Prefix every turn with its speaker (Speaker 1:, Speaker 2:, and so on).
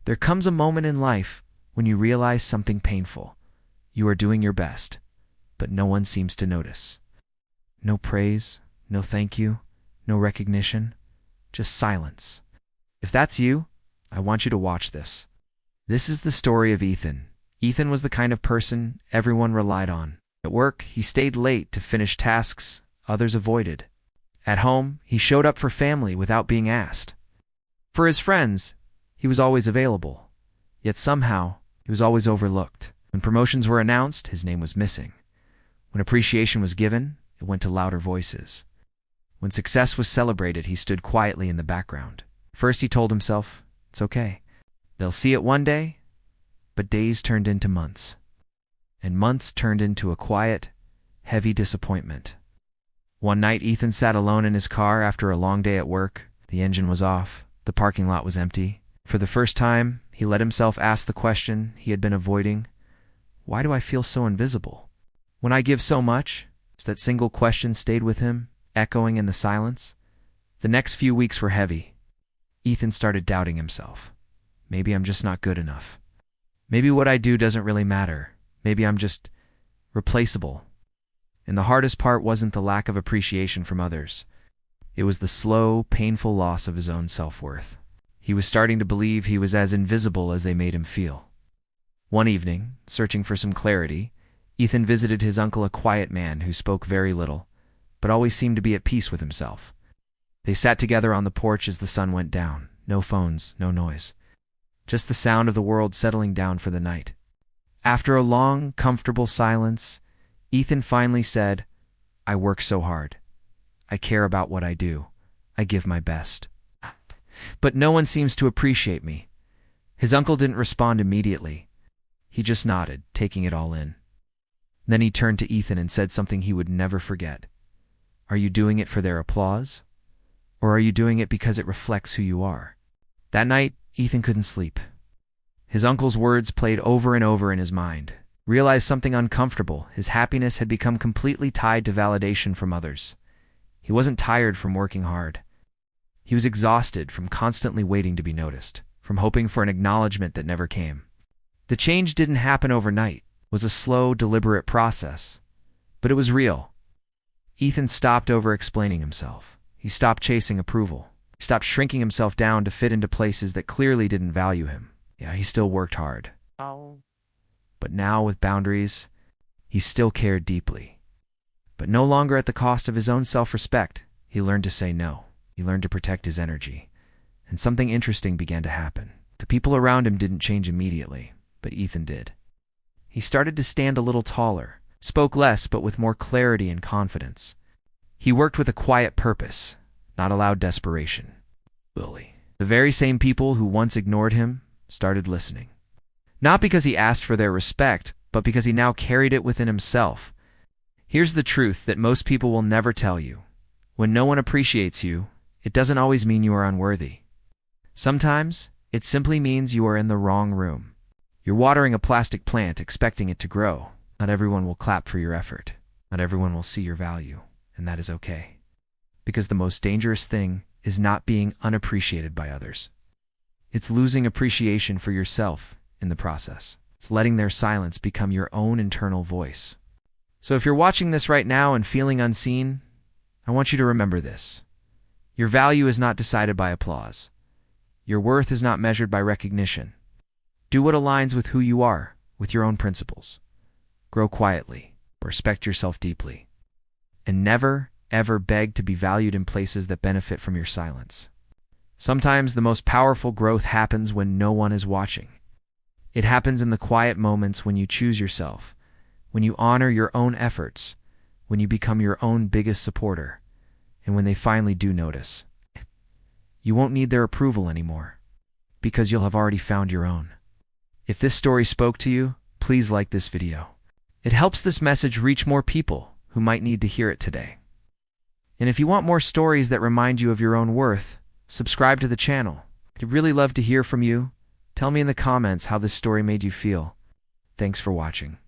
Speaker 1: There comes a moment in life when you realize something painful. You are doing your best, but no one seems to notice. No praise, no thank you, no recognition, just silence. If that's you, I want you to watch this. This is the story of Ethan. Ethan was the kind of person everyone relied on. At work, he stayed late to finish tasks others avoided. At home, he showed up for family without being asked. For his friends, he was always available. Yet somehow, he was always overlooked. When promotions were announced, his name was missing. When appreciation was given, it went to louder voices. When success was celebrated, he stood quietly in the background. First, he told himself, it's okay. They'll see it one day. But days turned into months. And months turned into a quiet, heavy disappointment. One night, Ethan sat alone in his car after a long day at work. The engine was off. The parking lot was empty. For the first time, he let himself ask the question he had been avoiding. Why do I feel so invisible? When I give so much, that single question stayed with him, echoing in the silence. The next few weeks were heavy. Ethan started doubting himself. Maybe I'm just not good enough. Maybe what I do doesn't really matter. Maybe I'm just replaceable. And the hardest part wasn't the lack of appreciation from others. It was the slow, painful loss of his own self-worth. He was starting to believe he was as invisible as they made him feel. One evening, searching for some clarity, Ethan visited his uncle, a quiet man who spoke very little, but always seemed to be at peace with himself. They sat together on the porch as the sun went down. No phones, no noise. Just the sound of the world settling down for the night. After a long, comfortable silence, Ethan finally said, I work so hard. I care about what I do. I give my best. But no one seems to appreciate me. His uncle didn't respond immediately. He just nodded, taking it all in. Then he turned to Ethan and said something he would never forget. Are you doing it for their applause? Or are you doing it because it reflects who you are? That night, Ethan couldn't sleep. His uncle's words played over and over in his mind. Realized something uncomfortable. His happiness had become completely tied to validation from others. He wasn't tired from working hard. He was exhausted from constantly waiting to be noticed, from hoping for an acknowledgement that never came. The change didn't happen overnight. It was a slow, deliberate process. But it was real. Ethan stopped over-explaining himself. He stopped chasing approval. He stopped shrinking himself down to fit into places that clearly didn't value him. Yeah, he still worked hard. But now, with boundaries, he still cared deeply. But no longer at the cost of his own self-respect. He learned to say no. He learned to protect his energy. And something interesting began to happen. The people around him didn't change immediately, but Ethan did. He started to stand a little taller, spoke less but with more clarity and confidence. He worked with a quiet purpose, not a loud desperation. The very same people who once ignored him started listening. Not because he asked for their respect, but because he now carried it within himself. Here's the truth that most people will never tell you. When no one appreciates you, it doesn't always mean you are unworthy. Sometimes, it simply means you are in the wrong room. You're watering a plastic plant expecting it to grow. Not everyone will clap for your effort. Not everyone will see your value, and that is okay. Because the most dangerous thing is not being unappreciated by others. It's losing appreciation for yourself in the process. It's letting their silence become your own internal voice. So if you're watching this right now and feeling unseen, I want you to remember this. Your value is not decided by applause. Your worth is not measured by recognition. Do what aligns with who you are, with your own principles. Grow quietly, respect yourself deeply, and never, ever beg to be valued in places that benefit from your silence. Sometimes the most powerful growth happens when no one is watching. It happens in the quiet moments when you choose yourself, when you honor your own efforts, when you become your own biggest supporter, and when they finally do notice. You won't need their approval anymore, because you'll have already found your own. If this story spoke to you, please like this video. It helps this message reach more people who might need to hear it today. And if you want more stories that remind you of your own worth, subscribe to the channel. I'd really love to hear from you. Tell me in the comments how this story made you feel. Thanks for watching.